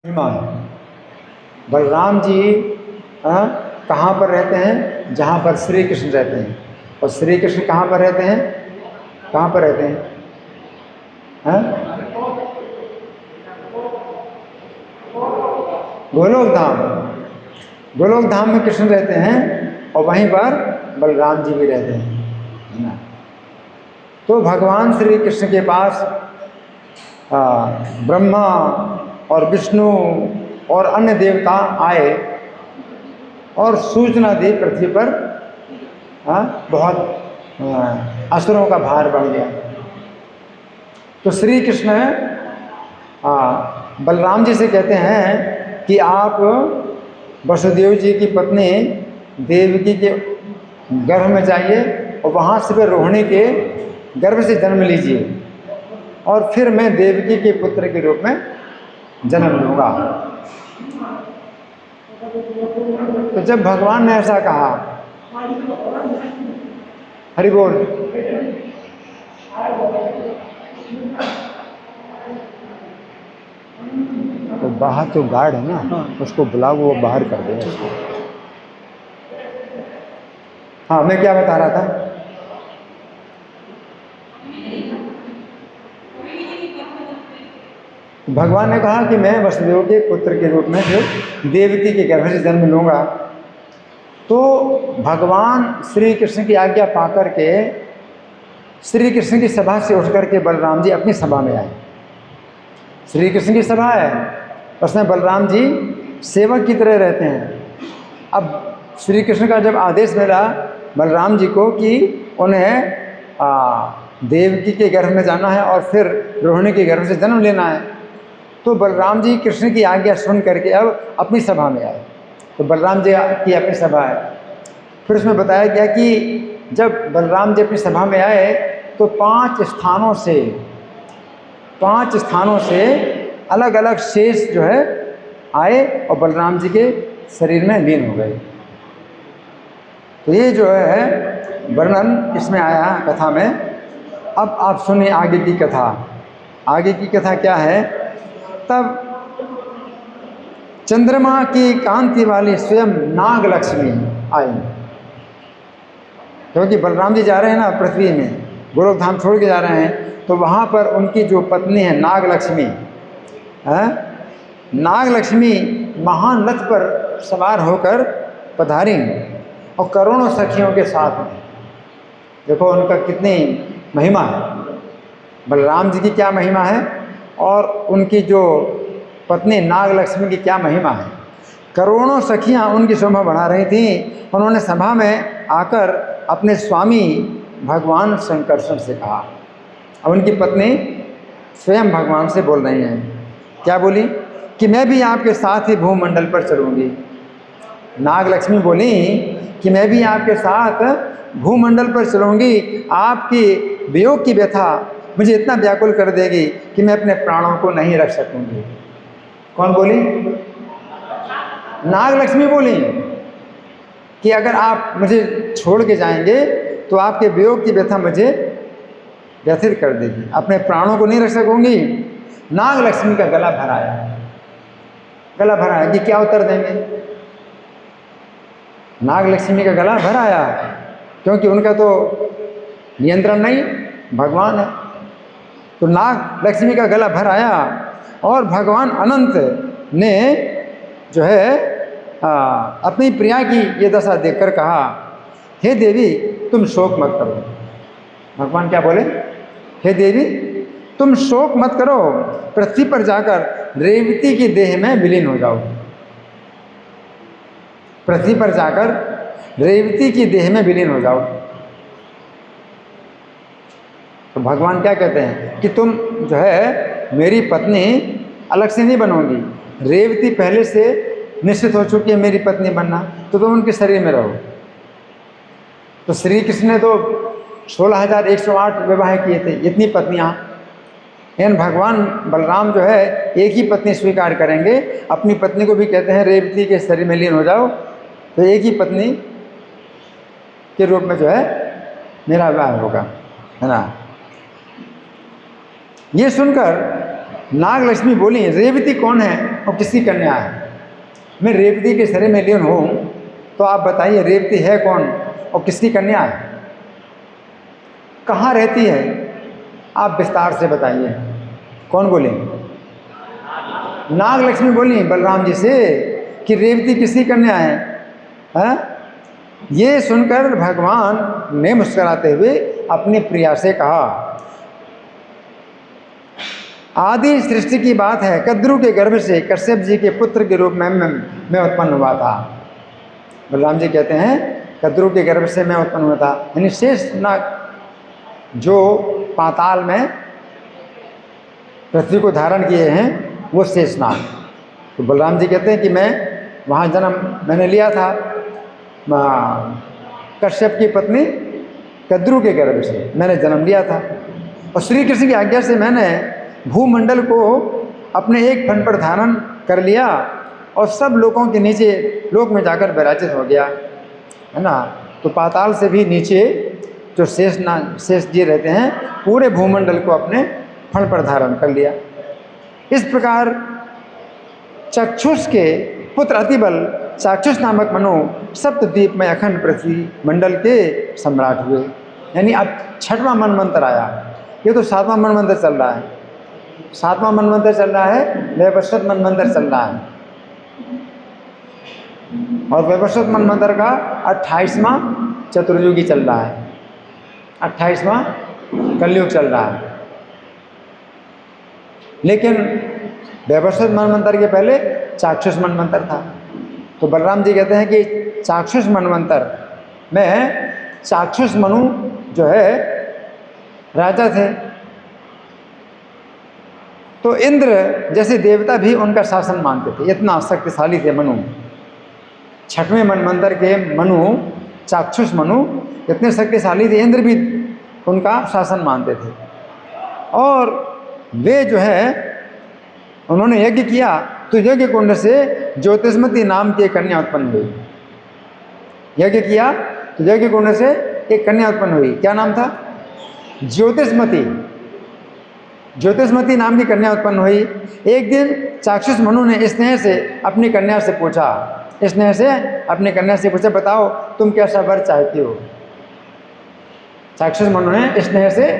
महिमा है। बलराम जी कहाँ पर रहते हैं? जहाँ पर श्री कृष्ण रहते हैं। और श्री कृष्ण कहाँ पर रहते हैं? कहाँ पर रहते हैं? गोलोक धाम। गोलोक धाम में कृष्ण रहते हैं और वहीं पर बलराम जी भी रहते हैं, है ना। तो भगवान श्री कृष्ण के पास ब्रह्मा और विष्णु और अन्य देवता आए और सूचना दी पृथ्वी पर बहुत असुरों का भार बढ़ गया। तो श्री कृष्ण बलराम जी से कहते हैं कि आप वसुदेव जी की पत्नी देवकी के गर्भ में जाइए और वहाँ से फिर रोहिणी के गर्भ से जन्म लीजिए और फिर मैं देवकी के पुत्र के रूप में जन्म लूँगा। तो जब भगवान ने ऐसा कहा, हरि बोल, तो बाहर तो गार्ड है ना, उसको बुलाओ, वो बाहर कर दे उसको। हाँ, मैं क्या बता रहा था? भगवान ने कहा कि मैं वसुदेव के पुत्र के रूप में फिर देवकी के गर्भ से जन्म लूँगा। तो भगवान श्री कृष्ण की आज्ञा पाकर के श्री कृष्ण की सभा से उठ करके बलराम जी अपनी सभा में आए। श्री कृष्ण की सभा है, उसमें बलराम जी सेवक की तरह रहते हैं। अब श्री कृष्ण का जब आदेश मिला बलराम जी को कि उन्हें देवकी के गर्भ में जाना है और फिर रोहिणी के गर्भ से जन्म लेना है, तो बलराम जी कृष्ण की आज्ञा सुन करके अब अपनी सभा में आए। तो बलराम जी की अपनी सभा है। फिर उसमें बताया गया कि जब बलराम जी अपनी सभा में आए तो पांच स्थानों से अलग अलग शेष जो है आए और बलराम जी के शरीर में लीन हो गए। तो ये जो है वर्णन इसमें आया कथा में। अब आप सुनिए आगे की कथा। आगे की कथा क्या है? तब चंद्रमा की कांति वाली स्वयं नाग लक्ष्मी आई, क्योंकि बलराम जी जा रहे हैं ना पृथ्वी में, गोलोक धाम छोड़ के जा रहे हैं, तो वहाँ पर उनकी जो पत्नी है नाग लक्ष्मी, नाग लक्ष्मी महान रथ पर सवार होकर पधारी और करोड़ों सखियों के साथ में। देखो उनका कितनी महिमा है, बलराम जी की क्या महिमा है और उनकी जो पत्नी नाग लक्ष्मी की क्या महिमा है। करोड़ों सखियां उनकी शोभा बढ़ा रही थीं। उन्होंने सभा में आकर अपने स्वामी भगवान शंकरसन से कहा। अब उनकी पत्नी स्वयं भगवान से बोल रही हैं, क्या बोली? कि मैं भी आपके साथ ही भूमंडल पर चलूँगी। नाग लक्ष्मी बोली कि मैं भी आपके साथ भूमंडल पर चलूँगी, आपकी वियोग की व्यथा मुझे इतना व्याकुल कर देगी कि मैं अपने प्राणों को नहीं रख सकूँगी। कौन बोली? नाग लक्ष्मी बोली कि अगर आप मुझे छोड़ के जाएंगे तो आपके वियोग की व्यथा मुझे व्यथित कर देगी, अपने प्राणों को नहीं रख सकूंगी। नाग लक्ष्मी का गला भराया कि क्या उत्तर देंगे। नाग लक्ष्मी का गला भराया क्योंकि उनका तो नियंत्रण नहीं, भगवान है। तो नाग लक्ष्मी का गला भराया और भगवान अनंत ने जो है अपनी प्रिया की ये दशा देखकर कहा, हे देवी तुम शोक मत करो। भगवान क्या बोले? हे देवी तुम शोक मत करो, पृथ्वी पर जाकर रेवती की देह में विलीन हो जाओ। पृथ्वी पर जाकर रेवती की देह में विलीन हो जाओ। तो भगवान क्या कहते हैं कि तुम जो है मेरी पत्नी अलग से नहीं बनोगी, रेवती पहले से निश्चित हो चुकी है मेरी पत्नी बनना, तो तुम उनके शरीर में रहो। तो श्री कृष्ण ने तो 16,108 विवाह किए थे, इतनी पत्नियां। इन भगवान बलराम जो है एक ही पत्नी स्वीकार करेंगे। अपनी पत्नी को भी कहते हैं रेवती के शरीर में लीन हो जाओ, तो एक ही पत्नी के रूप में जो है मेरा विवाह होगा, है ना। ये सुनकर नाग लक्ष्मी बोली, रेवती कौन है और किसकी कन्या है? मैं रेवती के शरीर में लीन हूँ, तो आप बताइए रेवती है कौन और किसकी कन्या है? कहाँ रहती है? आप विस्तार से बताइए। कौन बोले? नाग लक्ष्मी बोली बलराम जी से कि रेवती किसकी कन्या है? हाँ? ये सुनकर भगवान ने मुस्कुराते हुए अपनी प्रिया से कहा, आदि सृष्टि की बात है, कद्रु के गर्भ से कश्यप जी के पुत्र के रूप में मैं उत्पन्न हुआ था। बलराम जी कहते हैं कद्रु के गर्भ से मैं उत्पन्न हुआ था, यानी शेष नाग जो पाताल में पृथ्वी को धारण किए हैं वो शेष नाग। तो बलराम जी कहते हैं कि मैं वहाँ जन्म मैंने लिया था कश्यप की पत्नी कद्रु के गर्भ से मैंने जन्म लिया था, और श्री कृष्ण की आज्ञा से मैंने भूमंडल को अपने एक फन पर धारण कर लिया और सब लोगों के नीचे लोक में जाकर विराजित हो गया, है ना। तो पाताल से भी नीचे जो शेष जी रहते हैं पूरे भूमंडल को अपने फन पर धारण कर लिया। इस प्रकार चक्षुष के पुत्र अतिबल चाक्षुष नामक मनु सप्तद्वीप में अखंड पृथ्वी मंडल के सम्राट हुए। यानी अब 6वां मनमंत्र आया। ये तो 7वां मनमंत्र चल रहा है, 7वां मनमंत्र चल रहा है, वैवस्वत मनमंत्र चल रहा है, और वैवस्वत मनमंत्र का 28वां चतुर्युगी चल रहा है, 28वां कलयुग चल रहा है। लेकिन वैवस्वत मनमंत्र के पहले चाक्षुष मनमंत्र था। तो बलराम जी कहते हैं कि चाक्षुष मनमंत्र में चाक्षुष मनु जो है राजा थे, तो इंद्र जैसे देवता भी उनका शासन मानते थे, इतना शक्तिशाली थे मनु। 6वें मनमंत्र के मनु चाक्षुष मनु इतने शक्तिशाली थे, इंद्र भी उनका शासन मानते थे। और वे जो है उन्होंने यज्ञ किया तो यज्ञ कुंड से ज्योतिष्मती नाम की एक कन्या उत्पन्न हुई। यज्ञ किया तो यज्ञ कुंड से एक कन्या उत्पन्न हुई। क्या नाम था? ज्योतिष्मती। ज्योतिष्मती नाम की कन्या उत्पन्न हुई। एक दिन चाक्षुष मनु ने स्नेह से अपनी कन्या से पूछा, स्नेह से अपनी कन्या से पूछा, बताओ तुम कैसा वर चाहती हो? चाक्षुष मनु ने स्नेह से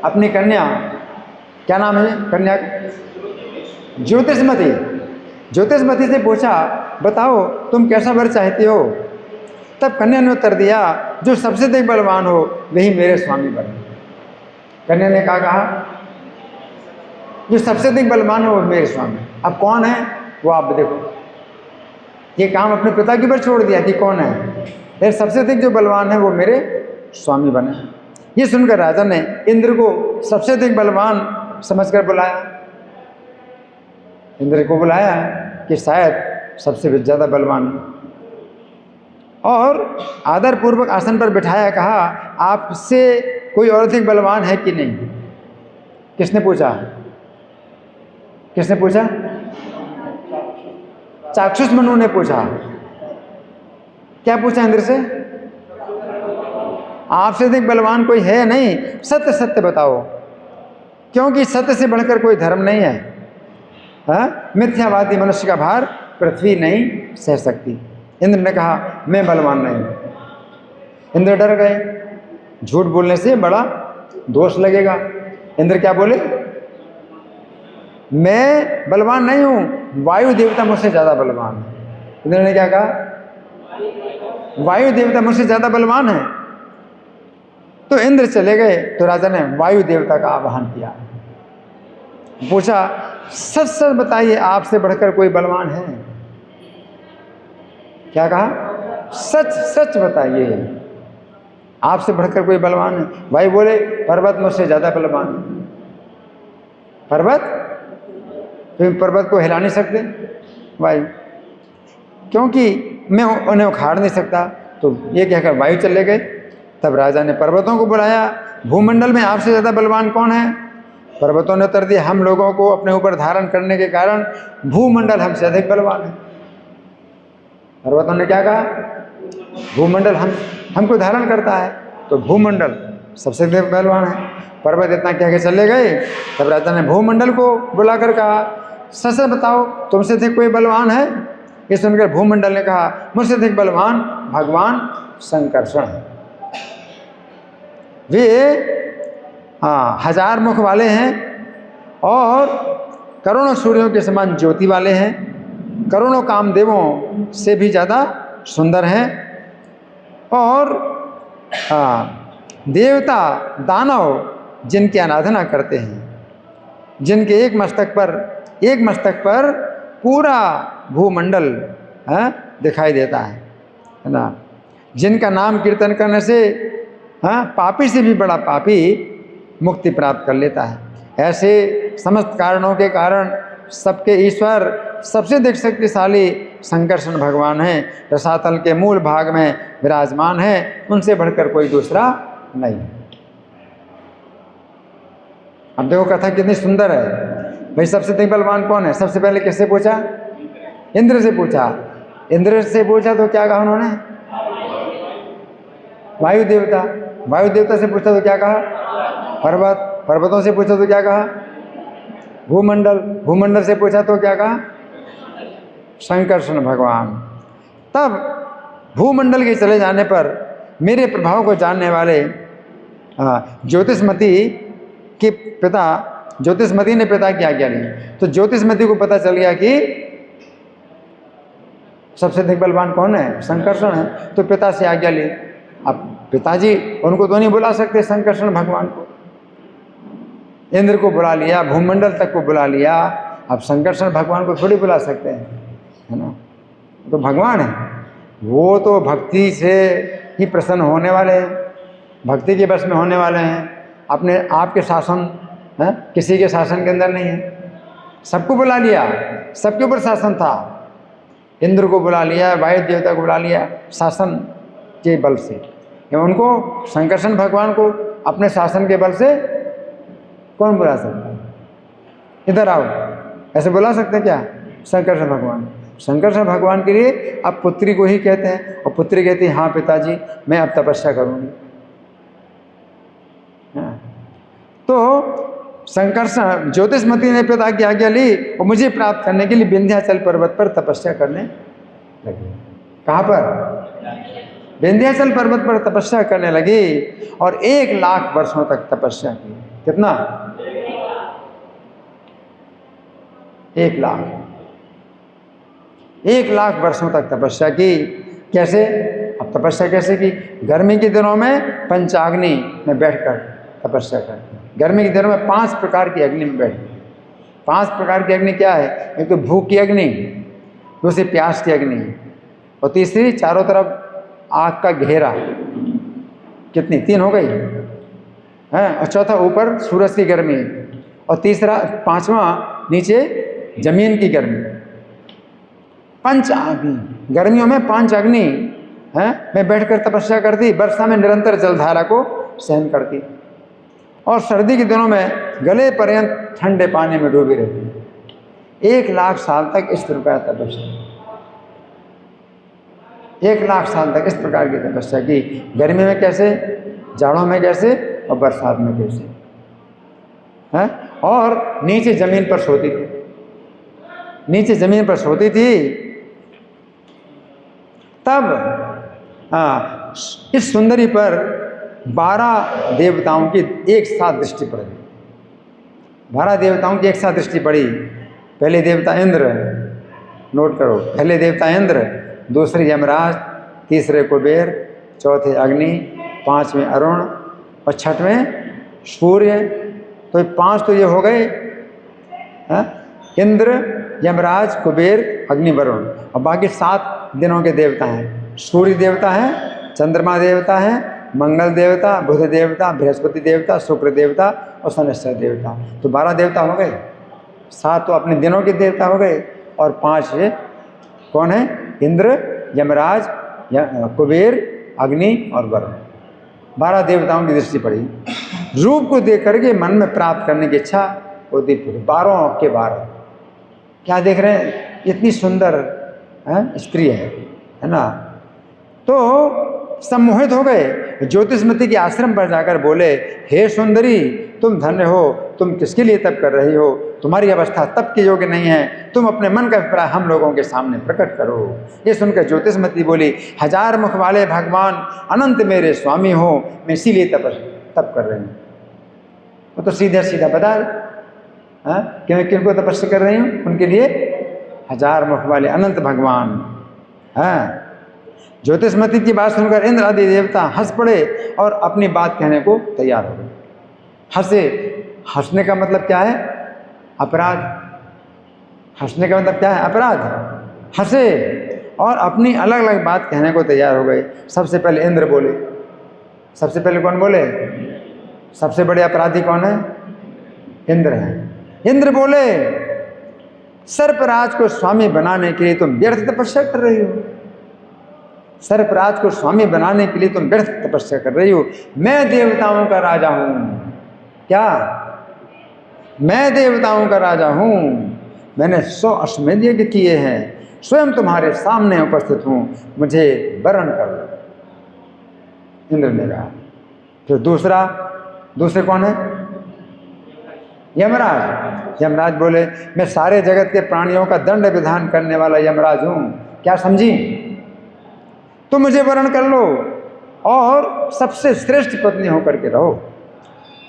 अपनी कन्या, क्या नाम है कन्या? ज्योतिष्मती। ज्योतिष्मती से पूछा, बताओ तुम कैसा वर चाहती हो? तब कन्या ने उत्तर दिया, जो सबसे अधिक बलवान हो वही मेरे स्वामी बने। कन्या ने कहा, जो सबसे अधिक बलवान हो वो मेरे स्वामी। अब कौन है वो आप देखो, ये काम अपने पिता के ऊपर छोड़ दिया कि कौन है, लेकिन सबसे अधिक जो बलवान है वो मेरे स्वामी बने। ये सुनकर राजा ने इंद्र को सबसे अधिक बलवान समझकर बुलाया। इंद्र को बुलाया कि शायद सबसे ज़्यादा बलवान, और आदर पूर्वक आसन पर बिठाया, कहा आपसे कोई और अधिक बलवान है कि नहीं? किसने पूछा? किसने पूछा? चाक्षुष मनु ने पूछा। क्या पूछा इंद्र से? आपसे अधिक बलवान कोई है नहीं, सत्य सत्य बताओ, क्योंकि सत्य से बढ़कर कोई धर्म नहीं है। हाँ, मिथ्यावादी मनुष्य का भार पृथ्वी नहीं सह सकती। इंद्र ने कहा मैं बलवान नहीं। इंद्र डर गए, झूठ बोलने से बड़ा दोष लगेगा। इंद्र क्या बोले? मैं बलवान नहीं हूं, वायु देवता मुझसे ज्यादा बलवान है। इंद्र ने क्या कहा? वायु देवता मुझसे ज्यादा बलवान है। तो इंद्र चले गए, तो राजा ने वायु देवता का आवाहन किया, पूछा सच सच बताइए आपसे बढ़कर कोई बलवान है? क्या कहा? सच सच बताइए आपसे बढ़कर कोई बलवान है? भाई बोले पर्वत मुझसे ज्यादा बलवान है। पर्वत? तुम पर्वत को हिला नहीं सकते भाई, क्योंकि मैं उन्हें उखाड़ नहीं सकता। तो ये कहकर वायु चले गए। तब राजा ने पर्वतों को बुलाया, भूमंडल में आपसे ज्यादा बलवान कौन है? पर्वतों ने उत्तर दिया, हम लोगों को अपने ऊपर धारण करने के कारण भूमंडल हमसे अधिक बलवान है। पर्वतों ने क्या कहा? भूमंडल हमको धारण करता है, तो भूमंडल सबसे अधिक बलवान है। पर्वत इतना कह के चले गए। तब राजा ने भूमंडल को बुलाकर कहा, सच सच बताओ तुमसे अधिक कोई बलवान है? ये सुनकर भूमंडल ने कहा, मुझसे अधिक बलवान भगवान संकर्षण है। वे 1000 मुख वाले हैं और करोड़ों सूर्यों के समान ज्योति वाले हैं, करोड़ों कामदेवों से भी ज़्यादा सुंदर हैं, और देवता दानव जिनकी आराधना करते हैं, जिनके एक मस्तक पर पूरा भूमंडल दिखाई देता है ना, जिनका नाम कीर्तन करने से पापी से भी बड़ा पापी मुक्ति प्राप्त कर लेता है। ऐसे समस्त कारणों के कारण सबके ईश्वर, सबसे अधिक शक्तिशाली संकर्षण भगवान हैं, रसातल के मूल भाग में विराजमान है, उनसे बढ़कर कोई दूसरा नहीं। अब देखो कथा कितनी सुंदर है। भाई सबसे अधिक बलवान कौन है? सबसे पहले किससे पूछा? इंद्र से पूछा। इंद्र से पूछा तो क्या कहा उन्होंने? वायु देवता। वायु देवता से पूछा तो क्या कहा? पर्वत। पर्वतों से पूछा तो क्या कहा? भूमंडल। भूमंडल से पूछा तो क्या कहा? संकर्षण भगवान। तब भूमंडल के चले जाने पर मेरे प्रभाव को जानने वाले ज्योतिषमती के पिता, ज्योतिषमती ने पिता की आज्ञा ली। तो ज्योतिषमती को पता चल गया कि सबसे अधिक बलवान कौन है? संकर्षण है। तो पिता से आज्ञा ली। अब पिताजी उनको तो नहीं बुला सकते संकर्षण भगवान को। इंद्र को बुला लिया, भूमंडल तक को बुला लिया, अब संकर्षण भगवान को थोड़ी बुला सकते हैं, है ना? तो भगवान है, वो तो भक्ति से ही प्रसन्न होने वाले हैं, भक्ति के बस में होने वाले हैं। अपने आप के शासन है, किसी के शासन के अंदर नहीं है। सबको बुला लिया, सबके ऊपर शासन था। इंद्र को बुला लिया, वायु देवता को बुला लिया शासन के बल से। उनको संकर्षण भगवान को अपने शासन के बल से कौन बुला सकता है? इधर आओ, ऐसे बुला सकते क्या संकर्षण भगवान? संकर्षण भगवान के लिए अब पुत्री को ही कहते हैं, और पुत्री कहती है हाँ पिताजी मैं अब तपस्या करूँगी। तो संकर्षण ज्योतिषमती ने पिता की आज्ञा ली और मुझे प्राप्त करने के लिए विंध्याचल पर्वत पर तपस्या करने लगी। कहाँ पर? विंध्याचल पर्वत पर तपस्या करने लगी और 1 लाख वर्षों तक तपस्या की। कितना? 1 लाख। 1 लाख वर्षों तक तपस्या की। कैसे? अब तपस्या कैसे की? गर्मी के दिनों में पंचाग्नि में बैठकर तपस्या करती। गर्मी के दिनों में 5 प्रकार की अग्नि में बैठती। 5 प्रकार की अग्नि क्या है? एक तो भूख की अग्नि, दूसरी प्यास की अग्नि, और तीसरी चारों तरफ आग का घेरा। कितनी? 3 हो गई है। और चौथा ऊपर सूरज की गर्मी, और तीसरा 5वां नीचे जमीन की गर्मी। 5 अग्नि, गर्मियों में 5 अग्नि है में बैठकर तपस्या करती। वर्षा में निरंतर जलधारा को सहन करती, और सर्दी के दिनों में गले पर्यंत ठंडे पानी में डूबी रहती। 1 लाख साल तक इस प्रकार तपस्या, 1 लाख साल तक इस प्रकार की तपस्या की। गर्मी में कैसे, जाड़ों में कैसे, और बरसात में कैसे है। और नीचे जमीन पर सोती थी, नीचे जमीन पर सोती थी। तब इस सुंदरी पर 12 देवताओं की एक साथ दृष्टि पड़ी। 12 देवताओं की एक साथ दृष्टि पड़ी। पहले देवता इंद्र, नोट करो, पहले देवता इंद्र, दूसरे यमराज, तीसरे कुबेर, चौथे अग्नि, 5वें अरुण, और 6वें सूर्य। तो 5 तो ये हो गए, इंद्र, यमराज, कुबेर, अग्नि, वरुण, और बाकी 7 दिनों के देवता हैं। सूर्य देवता है, चंद्रमा देवता है, मंगल देवता, बुध देवता, बृहस्पति देवता, शुक्र देवता और शनिश्चर देवता। तो 12 देवता हो गए। 7 तो अपने दिनों के देवता हो गए, और 5 ये कौन है? इंद्र, यमराज, कुबेर, अग्नि और वरुण। 12 देवताओं की दृष्टि पड़ी। रूप को देख करके मन में प्राप्त करने की इच्छा होती थी। 12 के 12 क्या देख रहे हैं? इतनी सुंदर स्त्री है ना। तो सम्मोहित हो गए। ज्योतिषमती के आश्रम पर जाकर बोले, हे सुंदरी, तुम धन्य हो, तुम किसके लिए तप कर रही हो? तुम्हारी अवस्था तप के योग्य नहीं है, तुम अपने मन का अभिप्राय हम लोगों के सामने प्रकट करो। ये सुनकर ज्योतिषमती बोली, हजार मुख वाले भगवान अनंत मेरे स्वामी हो, मैं इसीलिए तप कर रही हूँ। वो तो सीधा सीधा बता कि मैं किनको तपस्या कर रही हूँ? उनके लिए हजार मुख वाले अनंत भगवान। हाँ, ज्योतिषमती की बात सुनकर इंद्र आदि देवता हंस पड़े और अपनी बात कहने को तैयार हो गए। हंसे, हंसने का मतलब क्या है? अपराध। हंसने का मतलब क्या है? अपराध। हंसे और अपनी अलग अलग बात कहने को तैयार हो गए। सबसे पहले इंद्र बोले। सबसे पहले कौन बोले? सबसे बड़े अपराधी कौन है? इंद्र है। इंद्र बोले, सर्पराज को स्वामी बनाने के लिए तुम व्यर्थ तपस्या कर रही हो। सर्पराज को स्वामी बनाने के लिए तुम व्यर्थ तपस्या कर रही हो। मैं देवताओं का राजा हूं। क्या? मैं देवताओं का राजा हूं। मैंने 100 अश्वमेध यज्ञ किए हैं, स्वयं तुम्हारे सामने उपस्थित हूं, मुझे वरण कर लो, इंद्र ने कहा। फिर दूसरे कौन है? यमराज। यमराज बोले, मैं सारे जगत के प्राणियों का दंड विधान करने वाला यमराज हूं। क्या समझी? तो मुझे वरण कर लो और सबसे श्रेष्ठ पत्नी होकर के रहो।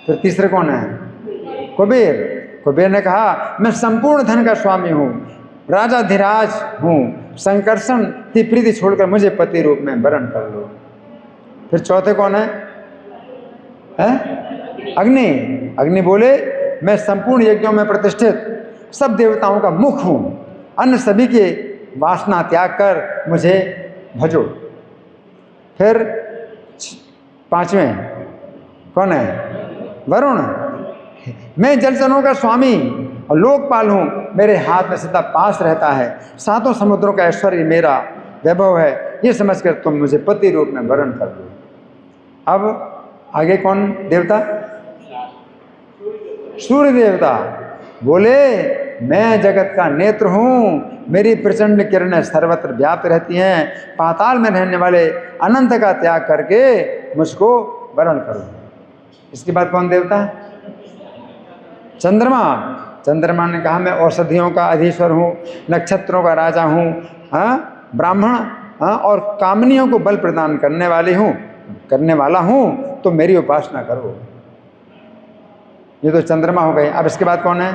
फिर तीसरे कौन है? कुबेर। कुबेर ने कहा, मैं संपूर्ण धन का स्वामी हूँ, राजाधिराज हूँ, संकर्षण की प्रीति छोड़कर मुझे पति रूप में वरण कर लो। फिर चौथे कौन है? अग्नि। अग्नि बोले, मैं संपूर्ण यज्ञों में प्रतिष्ठित सब देवताओं का मुख हूँ, अन्य सभी के वासना त्याग कर मुझे भजो। फिर पांचवें कौन है? वरुण। मैं जलचरों का स्वामी और लोकपाल हूँ, मेरे हाथ में सदा पास रहता है, 7 समुद्रों का ऐश्वर्य मेरा वैभव है, ये समझकर तुम मुझे पति रूप में वरण कर दो। अब आगे कौन देवता? सूर्य देवता बोले, मैं जगत का नेत्र हूँ, मेरी प्रचंड किरणें सर्वत्र व्याप्त रहती हैं, पाताल में रहने वाले अनंत का त्याग करके मुझको वरण करो। इसके बाद कौन देवता? चंद्रमा। चंद्रमा ने कहा, मैं औषधियों का अधीश्वर हूँ, नक्षत्रों का राजा हूँ, ब्राह्मण और कामनियों को बल प्रदान करने वाला हूँ, तो मेरी उपासना करो। ये तो चंद्रमा हो गए। अब इसके बाद कौन है?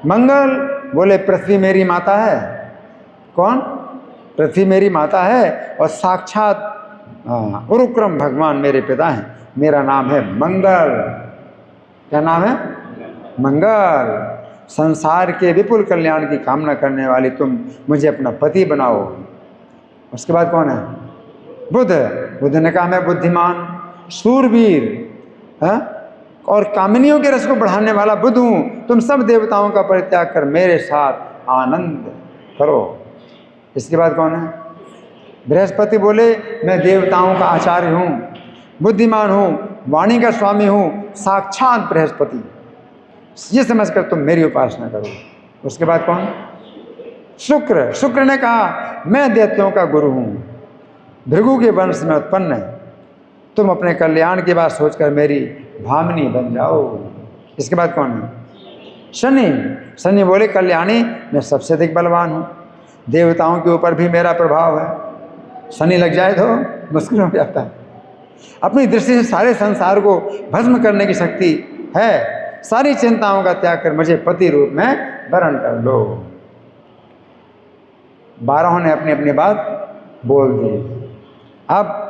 मंगल। बोले, पृथ्वी मेरी माता है। कौन? पृथ्वी मेरी माता है और साक्षात उरुक्रम भगवान मेरे पिता हैं, मेरा नाम है मंगल। क्या नाम है? मंगल। संसार के विपुल कल्याण की कामना करने वाली तुम मुझे अपना पति बनाओ। उसके बाद कौन है? बुध। बुध ने कहा, मैं बुद्धिमान, शूरवीर और कामिनियों के रस को बढ़ाने वाला बुध हूँ, तुम सब देवताओं का परित्याग कर मेरे साथ आनंद करो। इसके बाद कौन है? बृहस्पति बोले, मैं देवताओं का आचार्य हूँ, बुद्धिमान हूँ, वाणी का स्वामी हूँ, साक्षात बृहस्पति, ये समझकर तुम मेरी उपासना करो। उसके बाद कौन? शुक्र। शुक्र ने कहा, मैं दैत्यों का गुरु हूँ, भृगु के वंश में उत्पन्न है, तुम अपने कल्याण की बात सोचकर मेरी भामिनी बन जाओ। इसके बाद कौन है? शनि। शनि बोले, कल्याणी, मैं सबसे अधिक बलवान हूँ, देवताओं के ऊपर भी मेरा प्रभाव है, शनि लग जाए तो मुश्किल हो जाता है, अपनी दृष्टि से सारे संसार को भस्म करने की शक्ति है, सारी चिंताओं का त्याग कर मुझे पति रूप में वरण कर लो। 12 ने अपनी अपनी बात बोल दी। अब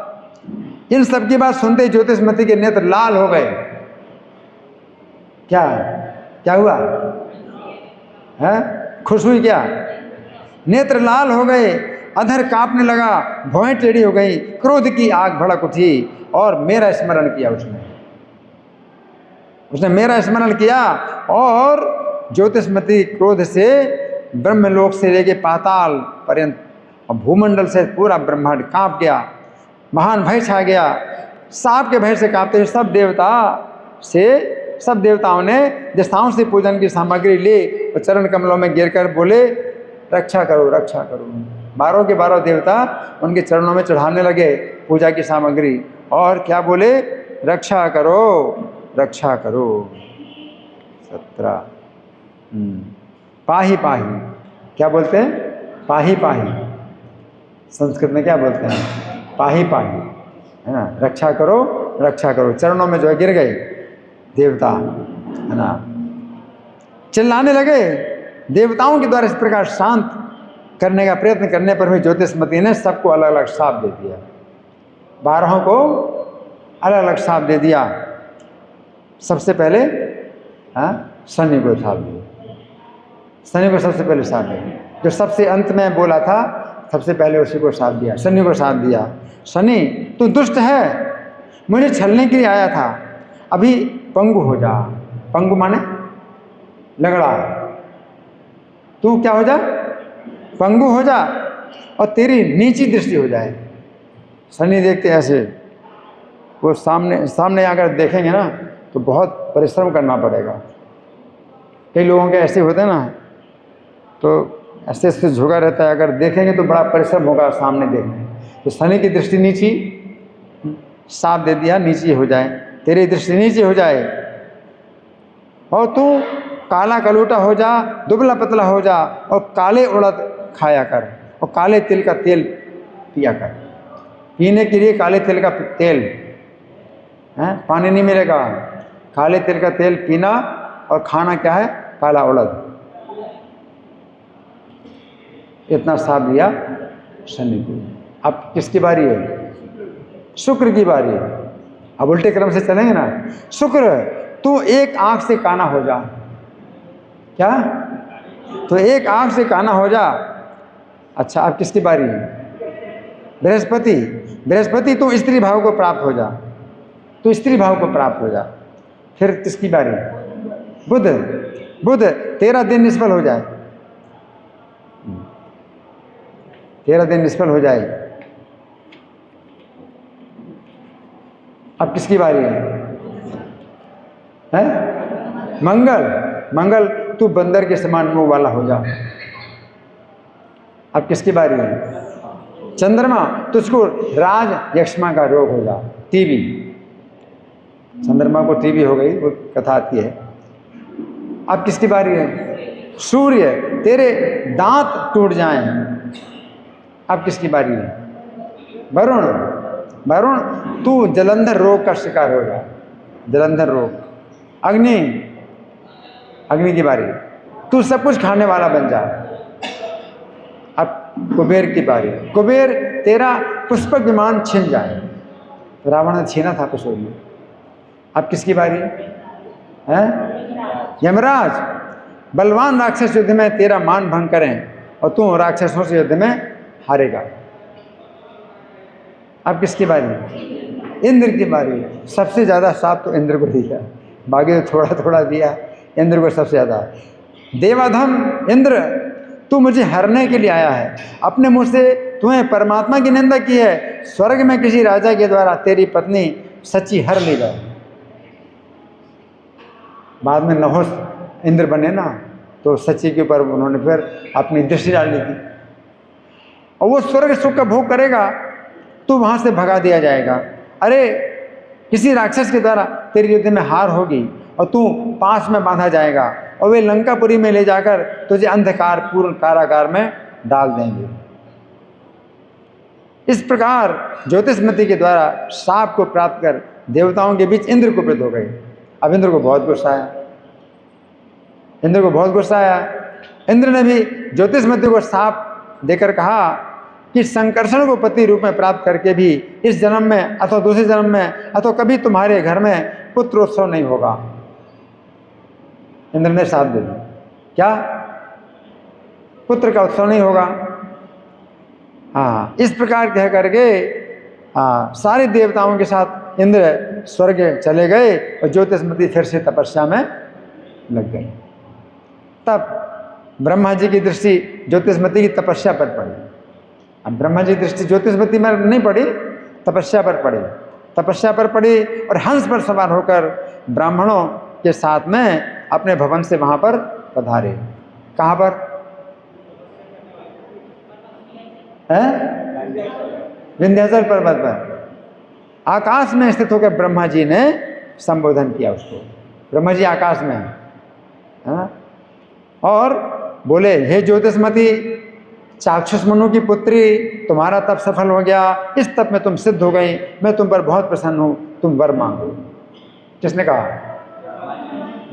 इन सब की बात सुनते ही ज्योतिषमती के नेत्र लाल हो गए। क्या हुआ है? खुश हुई क्या? नेत्र लाल हो गए, अधर कांपने लगा, भौहें टेढ़ी हो गई, क्रोध की आग भड़क उठी और मेरा स्मरण किया। उसने मेरा स्मरण किया और ज्योतिषमती क्रोध से ब्रह्मलोक से लेके पाताल पर्यंत और भूमंडल से पूरा ब्रह्मांड कांप गया, महान भय छा गया। सांप के भय से कांपते हुए सब देवताओं ने दिशाओं से पूजन की सामग्री ली और चरण कमलों में गिरकर बोले, रक्षा करो, रक्षा करो। 12 के 12 देवता उनके चरणों में चढ़ाने लगे पूजा की सामग्री, और क्या बोले, रक्षा करो रक्षा करो। 17 पाही पाही, क्या बोलते हैं, पाही पाही, संस्कृत में क्या बोलते हैं, पाही पाही, है ना, रक्षा करो रक्षा करो। चरणों में जो है गिर गए देवता, है ना, चिल्लाने लगे। देवताओं के द्वारा इस प्रकार शांत करने का प्रयत्न करने पर भी ज्योतिषमती ने सबको अलग अलग श्राप दे दिया, 12 को अलग अलग श्राप दे दिया। सबसे पहले शनि को श्राप दिया, शनि को सबसे पहले श्राप दिया, जो सबसे अंत में बोला था सबसे पहले उसी को श्राप दिया, शनि को श्राप दिया। शनि तू दुष्ट है, मुझे छलने के लिए आया था, अभी पंगु हो जा। पंगु माने लगड़ा, तू क्या हो जा, पंगु हो जा, और तेरी नीची दृष्टि हो जाए। शनि देखते ऐसे, वो सामने अगर देखेंगे ना तो बहुत परिश्रम करना पड़ेगा। कई लोगों के ऐसे होते हैं ना, तो ऐसे ऐसे झुका रहता है, अगर देखेंगे तो बड़ा परिश्रम होगा सामने देखने। तो शनि की दृष्टि नीची, साफ दे दिया, नीची हो जाए, तेरी दृष्टि नीची हो जाए, और तू काला कलूटा हो जा, दुबला पतला हो जा, और काले उड़द खाया कर, और काले तिल का तेल पिया कर। पीने के लिए काले तिल का तेल है, पानी नहीं मिलेगा, काले तिल का तेल पीना, और खाना क्या है, काला उड़द। इतना साथ दिया शनि को। अब किसकी बारी है, शुक्र की बारी है। अब उल्टे क्रम से चलेंगे ना। शुक्र तू एक आंख से काना हो जा, क्या, तो एक आंख से काना हो जा। अच्छा, अब किसकी बारी है, बृहस्पति। बृहस्पति तू स्त्री भाव को प्राप्त हो जा, तू स्त्री भाव को प्राप्त हो जा। फिर किसकी बारी, बुध। बुध तेरा दिन निष्फल हो जाए, तेरा दिन निष्फल हो जाए। अब किसकी बारी है? मंगल। मंगल तू बंदर के समान मुंह वाला हो जा। अब किसकी बारी है? चंद्रमा, तुझको राज यक्ष्मा का रोग होगा, टीबी। चंद्रमा को टीबी हो गई, वो कथा आती है। अब किसकी बारी है? सूर्य, तेरे दांत टूट जाएं। अब किसकी बारी है? वरुण। वरुण, तू जलंधर रोग का शिकार होगा, जलंधर रोग। अग्नि, अग्नि की बारी, तू सब कुछ खाने वाला बन जा। अब कुबेर की बारी। कुबेर, तेरा पुष्पक विमान छिन जाए। रावण ने छीना था पुष्पक। अब किसकी बारी है? यमराज, बलवान राक्षस युद्ध में तेरा मान भंग करें और तू राक्षसों से युद्ध में हारेगा। अब किसकी बारी? इंद्र की बारी। सबसे ज्यादा साथ तो इंद्र को दिया, बाकी तो थोड़ा थोड़ा दिया, इंद्र को सबसे ज्यादा। देवाधम इंद्र, तू मुझे हरने के लिए आया है, अपने मुंह से तूने परमात्मा की निंदा की है। स्वर्ग में किसी राजा के द्वारा तेरी पत्नी सच्ची हर ली जाए। बाद में नहुस इंद्र बने ना, तो सच्ची के ऊपर उन्होंने फिर अपनी दृष्टि डाल ली थी, और वो स्वर्ग सुख का भोग करेगा तो वहां से भगा दिया जाएगा। अरे, किसी राक्षस के द्वारा तेरी युद्ध में हार होगी और तू पास में बांधा जाएगा, और वे लंकापुरी में ले जाकर तुझे अंधकार पूर्ण कारागार में डाल देंगे। इस प्रकार ज्योतिषमती के द्वारा शाप को प्राप्त कर देवताओं के बीच इंद्र कुपित हो गए। अब इंद्र को बहुत गुस्सा आया, इंद्र को बहुत गुस्सा आया। इंद्र ने भी ज्योतिषमती को शाप देकर कहा कि संकर्षण को पति रूप में प्राप्त करके भी इस जन्म में अथवा दूसरे जन्म में अथवा कभी तुम्हारे घर में पुत्रोत्सव नहीं होगा। इंद्र ने साथ दे दिया, क्या पुत्र का उत्सव नहीं होगा। हाँ, इस प्रकार कह करके सारे देवताओं के साथ इंद्र स्वर्ग चले गए और ज्योतिषमती फिर से तपस्या में लग गई। तब ब्रह्मा जी की दृष्टि ज्योतिषमती की तपस्या पर पड़ी। अब ब्रह्मा जी की दृष्टि ज्योतिषमती में नहीं पड़ी, तपस्या पर पड़ी। तपस्या पर पड़ी और हंस पर सवार होकर ब्राह्मणों के साथ में अपने भवन से वहां पर पधारे। कहां पर है? विंध्याचल पर्वत पर। आकाश में स्थित होकर ब्रह्मा जी ने संबोधन किया उसको। ब्रह्मा जी आकाश में है ना, और बोले, हे ज्योतिषमती, चाक्षुष मनु की पुत्री, तुम्हारा तप सफल हो गया, इस तप में तुम सिद्ध हो गई, मैं तुम पर बहुत प्रसन्न हूं, तुम वर मांगो। किसने कहा?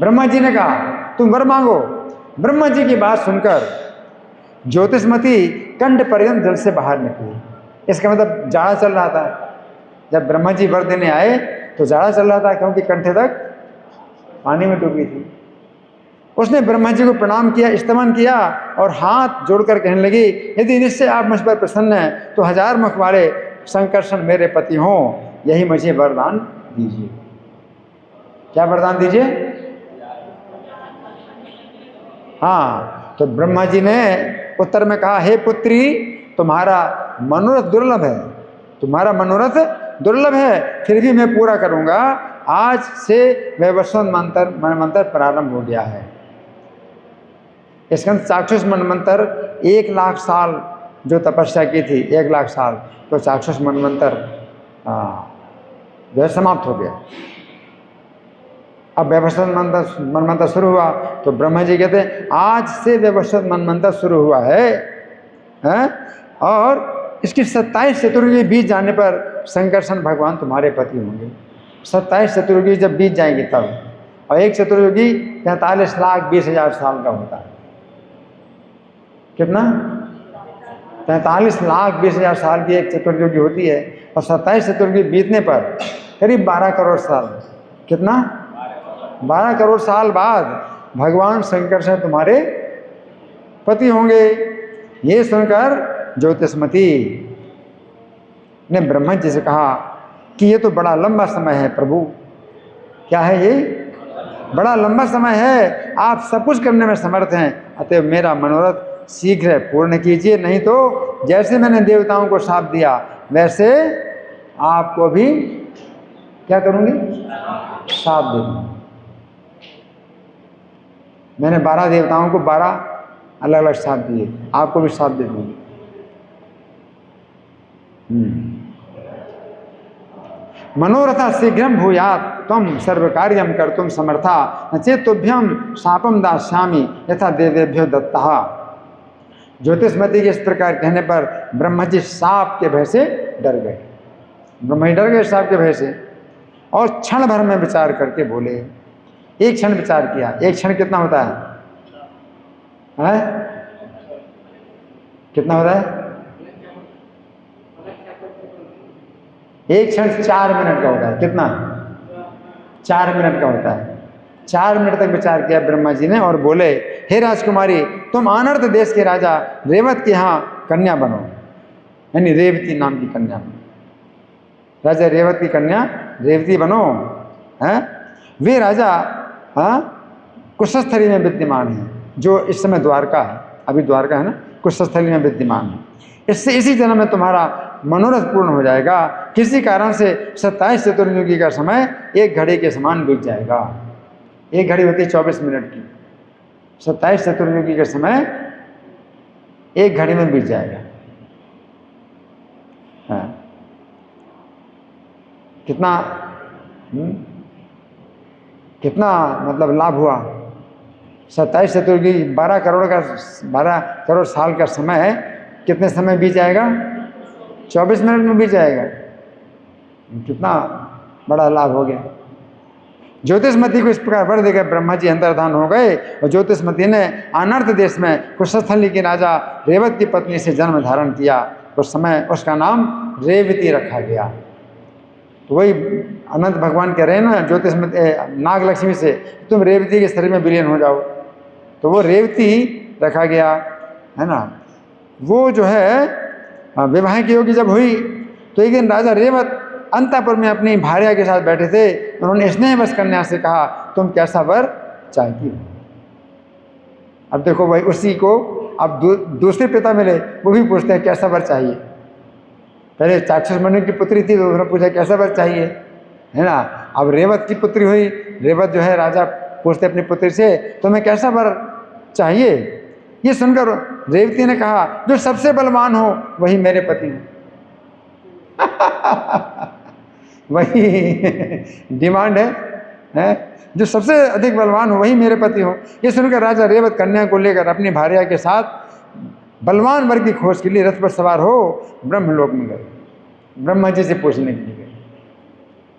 ब्रह्मा जी ने कहा तुम वर मांगो। ब्रह्मा जी की बात सुनकर ज्योतिषमती कंठ पर्यंत जल से बाहर निकली। इसका मतलब जाड़ा चल रहा था। जब ब्रह्मा जी वर देने आए तो जाड़ा चल रहा था, क्योंकि कंठे तक पानी में डूबी थी। उसने ब्रह्मा जी को प्रणाम किया, स्तमन किया और हाथ जोड़कर कहने लगी, यदि निश्चय आप मुझ पर प्रसन्न हैं तो 1000 मुख वाले संकर्षण मेरे पति हों, यही मुझे वरदान दीजिए। क्या वरदान दीजिए? हाँ, तो ब्रह्मा जी ने उत्तर में कहा, हे पुत्री, तुम्हारा मनोरथ दुर्लभ है, तुम्हारा मनोरथ दुर्लभ है, फिर भी मैं पूरा करूंगा। आज से वैवस्वत मंत्र प्रारंभ हो गया है। इसका चाक्षुष मनमंत्र 1 लाख साल जो तपस्या की थी, 1 लाख साल, तो चाक्षुष मनमंत्र जो है समाप्त हो गया। अब वैवस्वत मनमंत्र शुरू हुआ तो ब्रह्मा जी कहते हैं, आज से वैवस्वत मनमंत्र शुरू हुआ है, और इसकी 27 चतुर्युगी बीत जाने पर संकर्षण भगवान तुम्हारे पति होंगे। 27 चतुर्युगी जब बीत जाएंगी तब, और एक चतुर्युगी 43,20,000 साल का होता है। कितना? 43,20,000 साल की एक चतुर्युगी होती है, और 27 चतुर्युगी बीतने पर करीब 12 करोड़ साल। कितना? 12 करोड़ साल बाद भगवान संकर्षण तुम्हारे पति होंगे। ये सुनकर ज्योतिषमती ने ब्रह्मा जी से कहा कि ये तो बड़ा लंबा समय है प्रभु। क्या है ये? बड़ा लंबा समय है, आप सब कुछ करने में समर्थ हैं, अतएव मेरा मनोरथ शीघ्र पूर्ण कीजिए, नहीं तो जैसे मैंने देवताओं को शाप दिया वैसे आपको भी क्या करूंगी? शाप दे दूंगी। मैंने 12 देवताओं को 12 अलग अलग शाप दिए, आपको भी शाप दे दूंगी। मनोरथा शीघ्रम भूयात तम सर्व कार्यम कर्तुम समर्था, न चेत तुभ्यम शापम दास्यामि यथा देवेभ्यो दत्तः। ज्योतिषमती के इस प्रकार कहने पर ब्रह्मा जी शाप के भय से डर गए। ब्रह्मा जी डर गए शाप के भय से, और क्षण भर में विचार करके बोले। एक क्षण विचार किया। एक क्षण कितना होता है? कितना होता है? एक क्षण 4 मिनट का होता है। कितना? 4 मिनट का होता है। 4 मिनट तक विचार किया ब्रह्मा जी ने और बोले, हे राजकुमारी, तुम अनर्थ देश के राजा रेवत के यहाँ कन्या बनो, यानी रेवती नाम की कन्या बनो। राजा रेवत की कन्या रेवती बनो। वे राजा कुशस्थली में विद्यमान है, जो इस समय द्वारका है, अभी द्वारका है ना, कुशस्थली में विद्यमान है। इससे इसी जन्म में तुम्हारा मनोरथ पूर्ण हो जाएगा। किसी कारण से 27 चतुर्युगी का समय एक घड़ी के समान बीत जाएगा। एक घड़ी होती है 24 मिनट की, 27 चतुर्युगी का समय एक घड़ी में बीत जाएगा। कितना कितना मतलब लाभ हुआ? 27 चतुर्युगी 12 करोड़ साल का समय है, कितने समय बीत जाएगा? 24 मिनट में बीत जाएगा। कितना बड़ा लाभ हो गया। ज्योतिषमती को इस प्रकार वर देकर ब्रह्मा जी अंतर्धान हो गए, और ज्योतिषमती ने अनर्थ देश में कुशस्थली के राजा रेवत की पत्नी से जन्म धारण किया। उस समय उसका नाम रेवती रखा गया। तो वही अनंत भगवान कह रहे हैं ना ज्योतिषमती नागलक्ष्मी से, तुम रेवती के शरीर में विलीन हो जाओ, तो वो रेवती रखा गया है ना। वो जो है विवाह की योगी जब हुई तो एक दिन राजा रेवत अंतःपुर में अपनी भार्या के साथ बैठे थे। उन्होंने स्नेहवश कन्या से कहा, तुम कैसा वर चाहती हो? अब देखो भाई, उसी को अब दूसरे पिता मिले, वो भी पूछते हैं कैसा वर चाहिए। पहले चाक्षुष मनु की पुत्री थी तो उन्होंने पूछा कैसा वर चाहिए, है ना। अब रेवत की पुत्री हुई, रेवत जो है राजा पूछते अपनी पुत्री से, तुम्हें कैसा वर चाहिए? ये सुनकर रेवती ने कहा, जो सबसे बलवान हो वही मेरे पति हो। वही डिमांड है? जो सबसे अधिक बलवान हो वही मेरे पति हो। ये सुनकर राजा रेवत कन्या को लेकर अपनी भार्या के साथ बलवान वर की खोज के लिए रथ पर सवार हो ब्रह्मलोक में गए, ब्रह्मा जी से पूछने के लिए गए।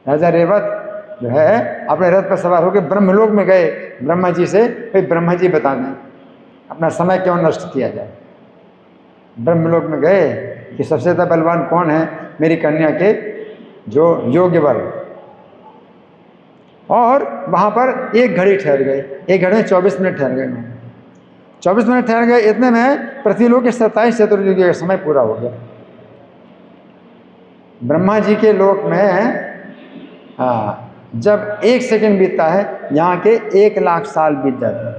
राजा रेवत जो है अपने रथ पर सवार होकर ब्रह्मलोक में गए ब्रह्मा जी से, भाई ब्रह्मा जी बता दें अपना समय क्यों नष्ट किया जाए। ब्रह्मलोक में गए कि सबसे ज़्यादा बलवान कौन है मेरी कन्या के जो योग्य वर, और वहाँ पर एक घड़ी ठहर गए। एक घड़ी में 24 मिनट ठहर गए। 24 मिनट ठहर गए, इतने में पृथ्वीलोक के 27 चतुर्युगी का समय पूरा हो गया। ब्रह्मा जी के लोक में जब 1 सेकंड बीतता है, यहाँ के 1 लाख साल बीत जाते हैं।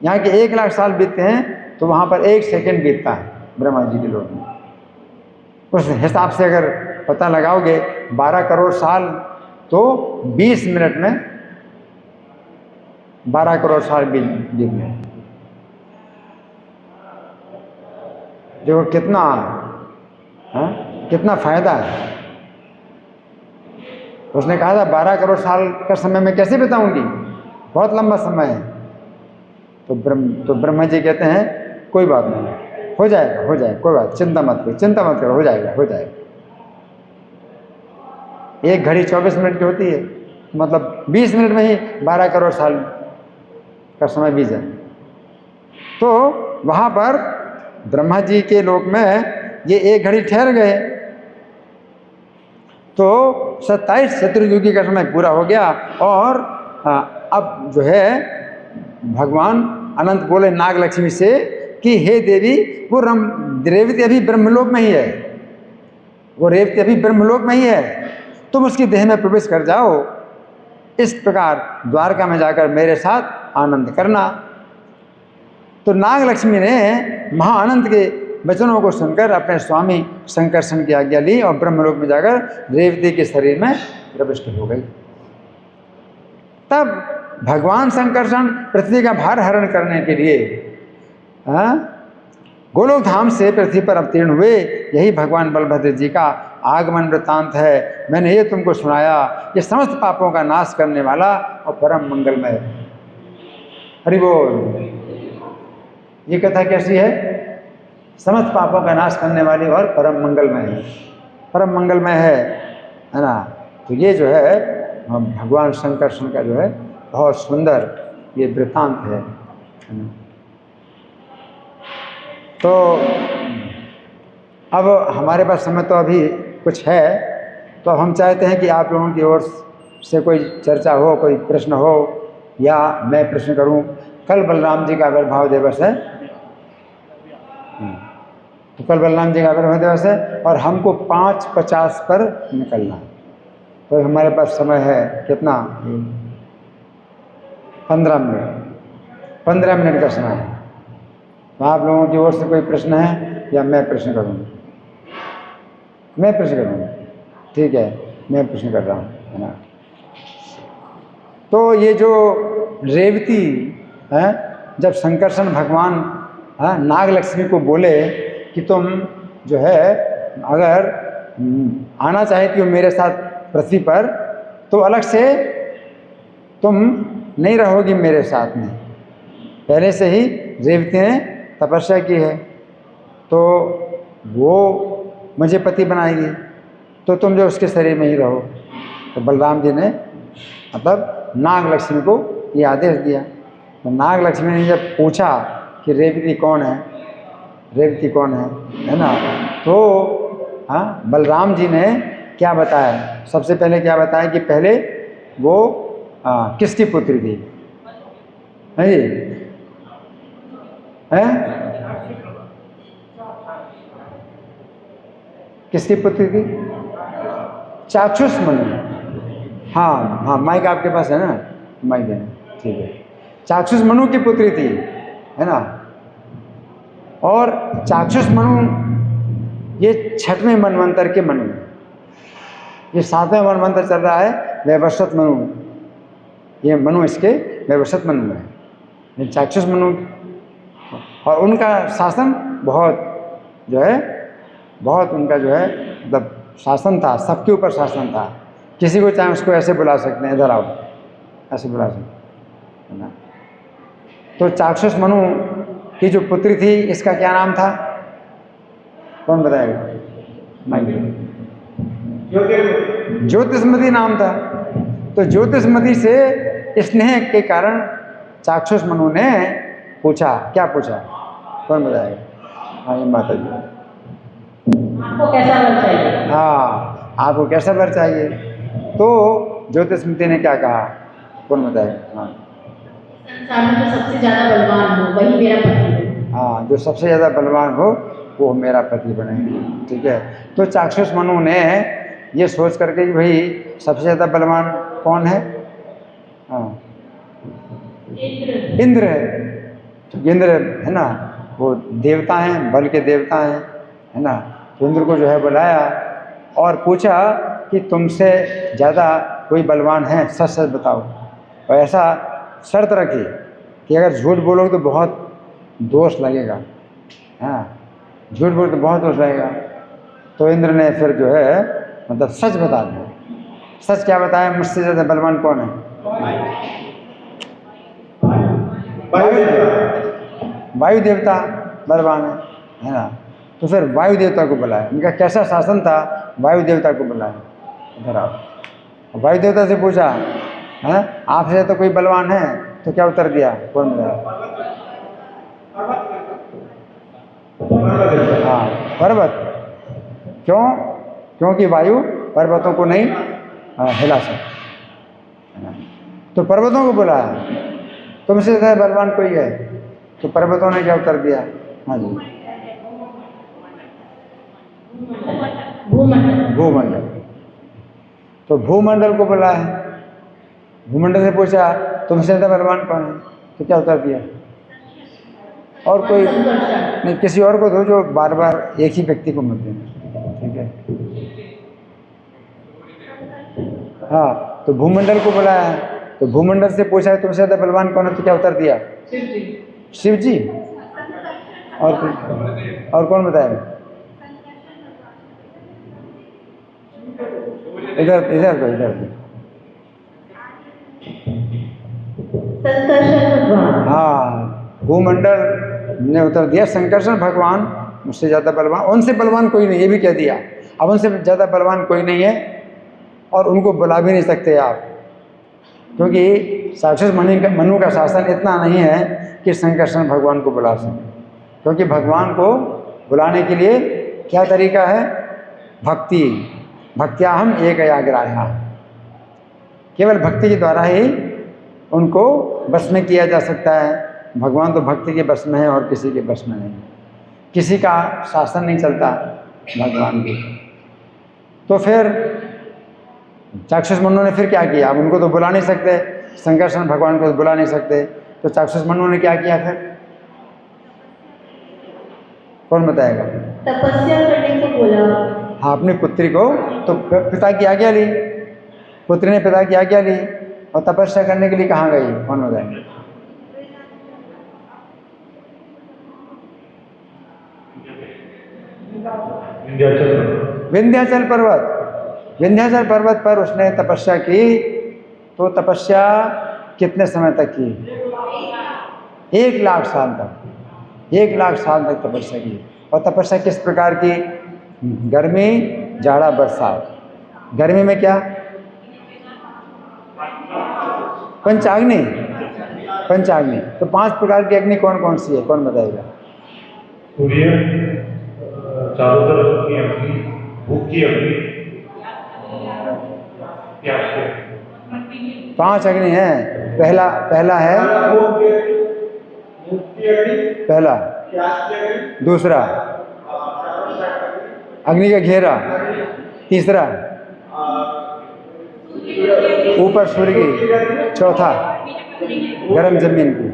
यहाँ के 1 लाख साल बीतते हैं तो वहाँ पर 1 सेकंड बीतता है ब्रह्मा जी के लोक में। उस हिसाब से अगर पता लगाओगे 12 करोड़ साल, तो 20 मिनट में 12 करोड़ साल बीत गए। देखो कितना फायदा है। उसने कहा था 12 करोड़ साल का समय मैं कैसे बताऊंगी, बहुत लंबा समय है। तो ब्रह्मा जी कहते हैं कोई बात नहीं, हो जाएगा, कोई बात, चिंता मत करो, हो जाएगा। एक घड़ी 24 मिनट की होती है, मतलब 20 मिनट में ही 12 करोड़ साल का समय बीत जाए। तो वहाँ पर ब्रह्मा जी के लोक में ये एक घड़ी ठहर गए तो 27 चतुर्युगी का समय पूरा हो गया। और अब जो है भगवान अनंत बोले नाग लक्ष्मी से कि हे देवी, वो रेवती अभी ब्रह्मलोक में ही है, तुम उसकी देह में प्रवेश कर जाओ। इस प्रकार द्वारका में जाकर मेरे साथ आनंद करना। तो नाग लक्ष्मी ने महाअनंत के वचनों को सुनकर अपने स्वामी संकर्षण की आज्ञा ली और ब्रह्मलोक में जाकर रेवती के शरीर में प्रविष्ट हो गई। तब भगवान संकर्षण पृथ्वी का भार हरण करने के लिए गोलोक धाम से पृथ्वी पर अवतीर्ण हुए। यही भगवान बलभद्र जी का आगमन वृत्तांत है। मैंने ये तुमको सुनाया। ये समस्त पापों का नाश करने वाला और परम मंगलमय। हरि बोल। ये कथा कैसी है? समस्त पापों का नाश करने वाली और परम मंगलमय है ना। तो ये जो है भगवान संकर्षण का जो है बहुत सुंदर ये वृत्तांत है ना। तो अब हमारे पास समय तो अभी कुछ है, तो हम चाहते हैं कि आप लोगों की ओर से कोई चर्चा हो, कोई प्रश्न हो, या मैं प्रश्न करूं। कल बलराम जी का आविर्भाव दिवस है, तो कल बलराम जी का आविर्भाव दिवस है और हमको 5:50 पर निकलना है। तो हमारे पास समय है कितना? 15 मिनट का समय है। तो आप लोगों की ओर से कोई प्रश्न है या मैं प्रश्न करूँगा? मैं प्रश्न करूँगा, ठीक है, मैं प्रश्न कर रहा हूँ, है ना। तो ये जो रेवती है, जब संकर्षण भगवान नाग लक्ष्मी को बोले कि तुम जो है अगर आना चाहती हो मेरे साथ पृथ्वी पर, तो अलग से तुम नहीं रहोगी मेरे साथ में। पहले से ही रेवती ने तपस्या की है, तो वो मुझे पति बनाएगी, तो तुम जो उसके शरीर में ही रहो। तो बलराम जी ने मतलब नाग लक्ष्मी को ये आदेश दिया। तो नाग लक्ष्मी ने जब पूछा कि रेवती कौन है ना, तो बलराम जी ने क्या बताया? सबसे पहले क्या बताया कि पहले वो किसकी पुत्री थी? किसकी पुत्री थी? चाक्षुष मनु। हाँ, माइक आपके पास है ना, माइक देना, ठीक है। चाक्षुष मनु की पुत्री थी, है ना। और चाक्षुष मनु ये 6वें मनवंतर के मनु, ये 7वें मनवंतर चल रहा है वैवस्वत मनु। ये मनु इसके वैवस्वत मनु है, ये चाक्षुष मनु। और उनका शासन बहुत उनका जो है मतलब शासन था, सबके ऊपर शासन था। किसी को चाहे उसको ऐसे बुला सकते हैं, इधर आओ, ऐसे बुला सकते हैं ना। तो चाक्षुष मनु की जो पुत्री थी, इसका क्या नाम था? कौन बताएगा? ज्योतिषमती नाम था। तो ज्योतिषमती से स्नेह के कारण चाक्षुष मनु ने पूछा, क्या पूछा? कौन बताएगा? हाँ, ये माता जी। आपको कैसा वर चाहिए? हाँ, आपको कैसा वर चाहिए? तो ज्योतिषमती ने क्या कहा? कौन बताएगा? हाँ, संसार में जो सबसे ज्यादा बलवान हो वही मेरा पति हो। हाँ, जो सबसे ज़्यादा बलवान हो वो मेरा पति बने। ठीक है। तो चाक्षुष मनु ने ये सोच करके कि भाई सबसे ज़्यादा बलवान कौन है? हाँ, इंद्र है। तो इंद्र है ना, वो देवता हैं, बल के देवता हैं, है ना। तो इंद्र को जो है बुलाया और पूछा कि तुमसे ज़्यादा कोई बलवान है? सच सच बताओ। और ऐसा शर्त रखी कि अगर झूठ बोलोगे तो बहुत दोष लगेगा। हाँ, झूठ बोलो तो बहुत दोष लगेगा। तो इंद्र ने फिर जो है मतलब सच बता दिया। सच क्या बताया? मुझसे ज़्यादा बलवान कौन है? वायु देवता बलवान है ना। तो फिर वायु देवता को बुलाया। उनका कैसा शासन था? वायु देवता को बुलाया, इधर आओ। वायु देवता से पूछा, है आपसे तो कोई बलवान है? तो क्या उत्तर दिया? कौन बताया? हाँ, पर्वत। क्यों? क्योंकि वायु पर्वतों को नहीं हिला सकता। तो पर्वतों को बुलाया, तुमसे ज़्यादा बलवान कोई है? तो पर्वतों ने क्या उत्तर दिया? हाँ जी, भूमंडल। तो भूमंडल को बुलाया, भूमंडल से पूछा तुमसे ज़्यादा बलवान कौन है? तो क्या उत्तर दिया? और कोई नहीं, किसी और को दो, जो बार बार एक ही व्यक्ति को मत देना। ठीक है। हाँ, तो भूमंडल को बुलाया। तो भूमंडल से पूछा तुमसे ज़्यादा बलवान कौन है? तो क्या उत्तर दिया? शिव जी। और कौन बताएगा? इधर इधर दो, इधर दो। संकर्षण भगवान। हाँ, भूमंडल ने उत्तर दिया संकर्षण भगवान मुझसे ज़्यादा बलवान, उनसे बलवान कोई नहीं, ये भी कह दिया। अब उनसे ज़्यादा बलवान कोई नहीं है और उनको बुला भी नहीं सकते आप, क्योंकि साक्षात मनु का शासन इतना नहीं है कि संकर्षण भगवान को बुला सकें। क्योंकि भगवान को बुलाने के लिए क्या तरीका है? भक्ति। भक्त्याहम एकयाग्राह्या। केवल भक्ति के द्वारा ही उनको बस में किया जा सकता है। भगवान तो भक्ति के बस में है और किसी के बस में नहीं। किसी का शासन नहीं चलता भगवान की। तो फिर चाक्षुष मनु ने फिर क्या किया? अब उनको तो बुला नहीं सकते, संकर्षण भगवान को तो बुला नहीं सकते। तो चाक्षुष मनु ने क्या किया फिर? कौन बताएगा? तपस्या करने को बोला। हाँ, अपनी पुत्री को, तो पिता की आज्ञा ली, पुत्री ने पिता की आज्ञा ली और तपस्या करने के लिए कहाँ गई? कौन बताएगा? विंध्याचल पर्वत। विंध्याचल पर्वत पर उसने तपस्या की। तो तपस्या कितने समय तक की? 1,00,000 साल तक। 1,00,000 साल तक तपस्या की। और तपस्या किस प्रकार की? गर्मी, जाड़ा, बरसात। गर्मी में क्या? पंचाग्नि। पंचाग्नि। तो 5 प्रकार की अग्नि कौन कौन सी है? कौन बताएगा? सूर्य, चारों तरफ की अग्नि, भूख की अग्नि, प्यास की अग्नि। 5 अग्नि है। पहला है पहला, दूसरा अग्नि का घेरा, तीसरा ऊपर सूर्य की, चौथा गर्म जमीन की।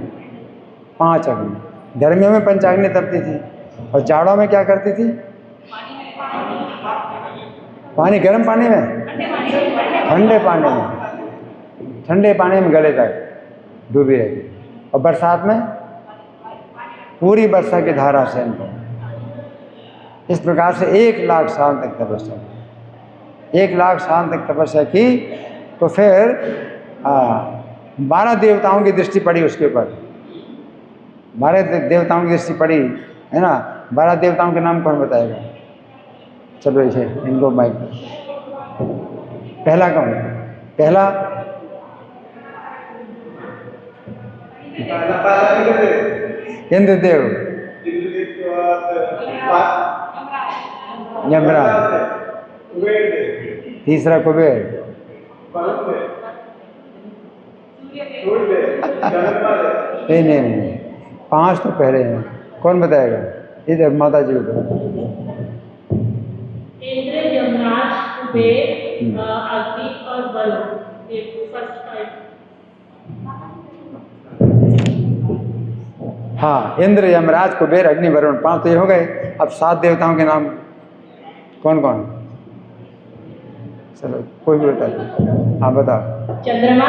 5 अग्नि। गर्मियों में पंचाग्नि तपती थी और जाड़ों में क्या करती थी? पानी, गर्म पानी में, ठंडे पानी में, ठंडे पानी में गले तक डूबी रहती। और बरसात में पूरी वर्षा की धारा से इनको। इस प्रकार से 1,00,000 साल तक तपस्या। 1,00,000 साल तक तपस्या की, तो फिर 12 देवताओं की दृष्टि पड़ी उसके ऊपर। 12 देवताओं की दृष्टि पड़ी, है ना। 12 देवताओं के नाम कौन बताएगा? चलो इसे इनको माइक दो। पहला कौन? पहला इंद्रदेव, यमराज, तीसरा कुबेर, नहीं, 5 तो पहले हैं। कौन बताएगा? इधर माता जी को। इंद्र, यमराज, कुबेर, अग्नि और वरुण, ये फर्स्ट 5। हाँ, इंद्र, यमराज, कुबेर, अग्नि, वरुण, 5 तो ये हो गए। अब 7 देवताओं के नाम कौन कौन? चलो कोई भी बता दो। हाँ बताओ। चंद्रमा,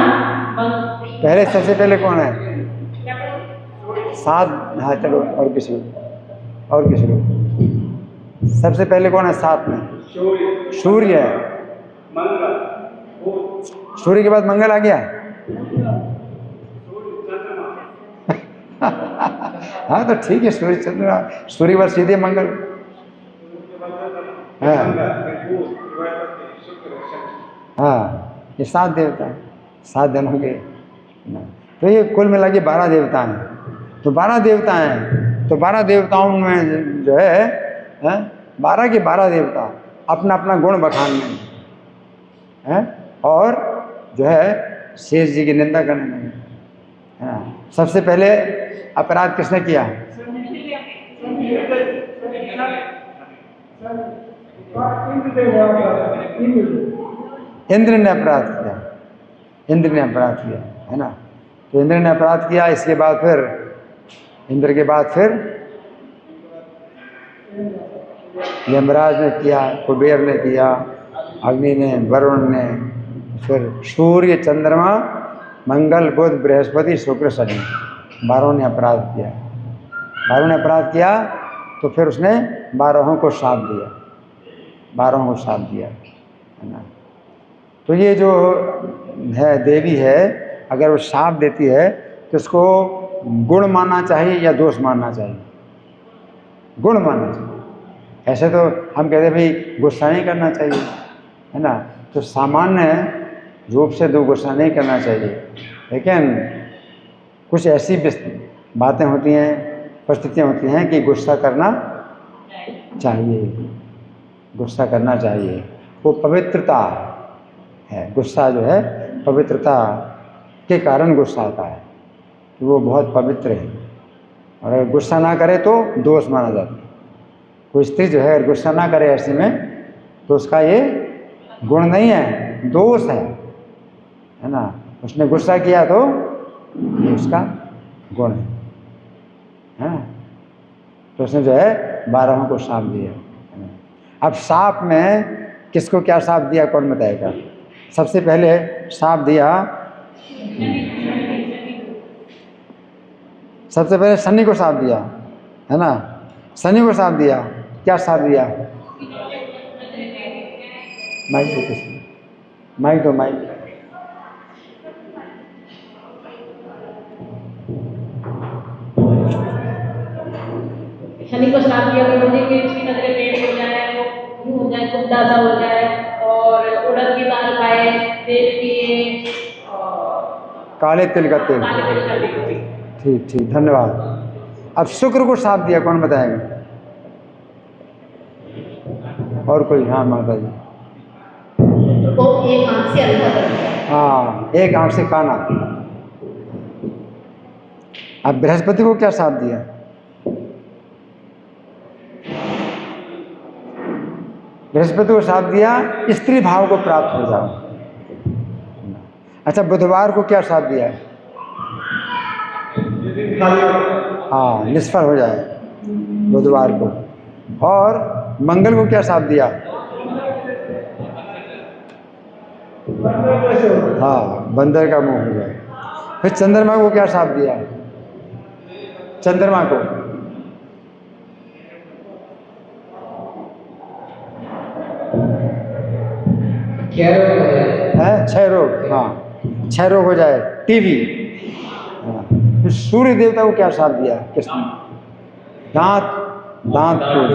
पहले सबसे पहले कौन है? 7। हाँ चलो, और किसी को सबसे पहले कौन है 7 में? सूर्य है। सूर्य के बाद मंगल आ गया। हाँ तो ठीक है, सूर्य चंद्रमा, सूर्य के बाद सीधे मंगल। हाँ, ये 7 देवता हैं, 7 जनों के। तो ये कुल मिला के 12 देवता हैं। तो 12 देवता हैं, तो 12 देवताओं में जो है 12 के 12 देवता अपना अपना गुण बखान में है, और जो है शेष जी की निंदा करने लगे। हाँ, सबसे पहले अपराध किसने किया? इंद्र ने अपराध किया। इंद्र ने अपराध किया, है ना। तो इंद्र ने अपराध किया। इसके बाद फिर इंद्र के बाद फिर यमराज ने किया, कुबेर ने किया, अग्नि ने, वरुण ने, फिर सूर्य, चंद्रमा, मंगल, बुध, बृहस्पति, शुक्र, शनि, 12 ने अपराध किया। 12 ने अपराध किया तो फिर उसने 12 को श्राप दिया। 12 को श्राप दिया, है ना। तो ये जो है देवी है, अगर वो श्राप देती है तो इसको गुण मानना चाहिए या दोष मानना चाहिए? गुण मानना चाहिए। ऐसे तो हम कहते भाई गुस्सा नहीं करना चाहिए, है ना। तो सामान्य रूप से तो गुस्सा नहीं करना चाहिए, लेकिन कुछ ऐसी बातें होती हैं, परिस्थितियाँ होती हैं कि गुस्सा करना चाहिए। गुस्सा करना चाहिए, वो पवित्रता है। गुस्सा जो है पवित्रता के कारण गुस्सा आता है, तो वो बहुत पवित्र है। और अगर गुस्सा ना करे तो दोष माना जाता है। कोई स्त्री जो है अगर गुस्सा ना करे ऐसे में, तो उसका ये गुण नहीं है, दोष है ना। उसने गुस्सा किया तो ये उसका गुण है ना। तो उसने जो है 12 को श्राप दिया। अब श्राप में किसको क्या श्राप दिया, कौन बताएगा? सबसे पहले श्राप दिया, सबसे पहले शनि को श्राप दिया, है ना। शनि को श्राप दिया। क्या श्राप दिया? माइक दो, किसी माइक दो, माइक। शनि को श्राप दिया कि मुझे कि उसकी नजरें टेढ़ी हो जाए, वो यूं हो जाए, कुब्जा सा हो जाए, और उड़द की दाल खाए, तेल पिए, काले तिल का तेल। काले तिल का तेल। ठीक ठीक, धन्यवाद। अब शुक्र को श्राप दिया, कौन बताएगा? और कोई? हाँ माता जी। वो एक आंख से अंधा कर दिया। हाँ, एक आंख से काना। अब बृहस्पति को क्या श्राप दिया? बृहस्पति को श्राप दिया स्त्री भाव को प्राप्त हो जाओ। अच्छा, बुधवार को क्या श्राप दिया? हाँ, निष्फल हो जाए बुधवार को। और मंगल को क्या श्राप दिया? हाँ, बंदर का मुंह हो जाए। फिर चंद्रमा को क्या श्राप दिया? चंद्रमा को है क्षय रोग, हाँ क्षय रोग हो जाए, टीबी। फिर सूर्य देवता को क्या शाप दिया कृष्ण ने? दांत टूट।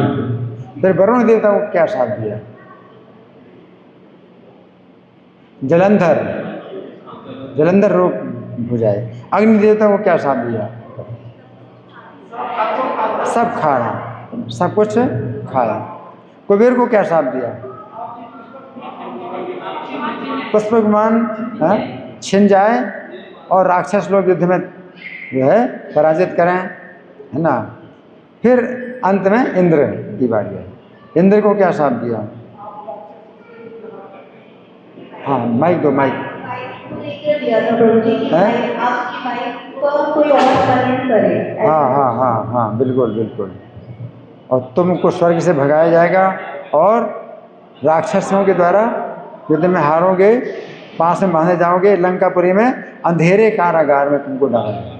फिर वरुण देवता को क्या शाप दिया? जलंधर रोग हो जाए। अग्नि देवता को क्या शाप दिया? सब खाना, सब कुछ खाया। कुबेर को क्या शाप दिया? पुष्प विमान छिन जाए और राक्षस लोग युद्ध में जो है पराजित करें, है ना। फिर अंत में इंद्र की बारी है। इंद्र को क्या शाप दिया? हाँ माइक दो, माइक है। हाँ बिल्कुल बिल्कुल। और तुमको स्वर्ग से भगाया जाएगा और राक्षसों के द्वारा युद्ध में हारोगे, पास में बांधे जाओगे, लंकापुरी में अंधेरे कारागार में तुमको डाला जाएगा।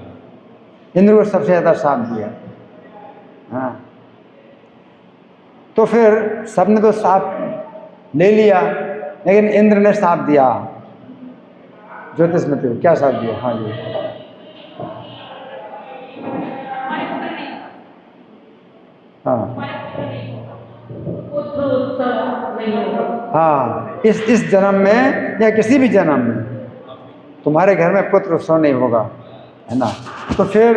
इंद्र को सबसे ज़्यादा शाप दिया। हाँ तो फिर सबने तो शाप ले लिया, लेकिन इंद्र ने शाप दिया ज्योतिषमती को। क्या शाप दिया? हाँ जी, हाँ इस जन्म में या किसी भी जन्म में तुम्हारे घर में पुत्र उत्सव नहीं होगा, है ना। तो फिर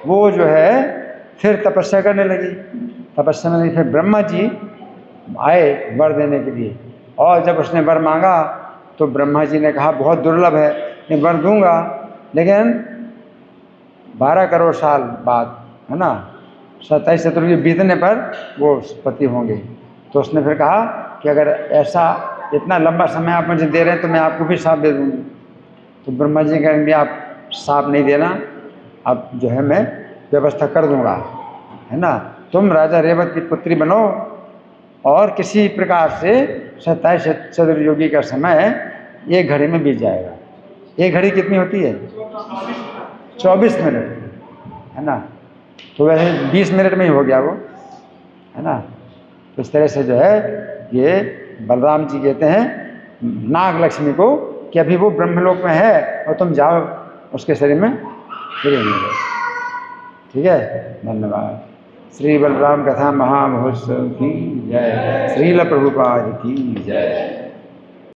वो जो है फिर तपस्या करने लगी। तपस्या में फिर ब्रह्मा जी आए वर देने के लिए, और जब उसने वर मांगा तो ब्रह्मा जी ने कहा बहुत दुर्लभ है, मैं वर दूंगा लेकिन 12 करोड़ साल बाद, है ना, 27 चतुर्युगी बीतने पर वो पति होंगे। तो उसने फिर कहा कि अगर ऐसा इतना लंबा समय आप मुझे दे रहे हैं तो मैं आपको भी शाप दे दूँगी। तो ब्रह्मा जी कहेंगे आप शाप नहीं देना, अब जो है मैं व्यवस्था कर दूंगा, है ना। तुम राजा रेवत की पुत्री बनो और किसी प्रकार से 27 चतुर्युगी का समय 1 घड़ी में बीत जाएगा। 1 घड़ी कितनी होती है? 24 मिनट, है ना। तो वैसे 20 मिनट में ही हो गया वो, है ना। तो इस तरह से जो है ये बलराम जी कहते हैं नाग लक्ष्मी को कि अभी वो ब्रह्मलोक में है और तुम जाओ उसके शरीर में गिरेंगे। ठीक है, धन्यवाद। श्री बलराम कथा महामहोत्सव की जय। श्रील प्रभुपाद की जय।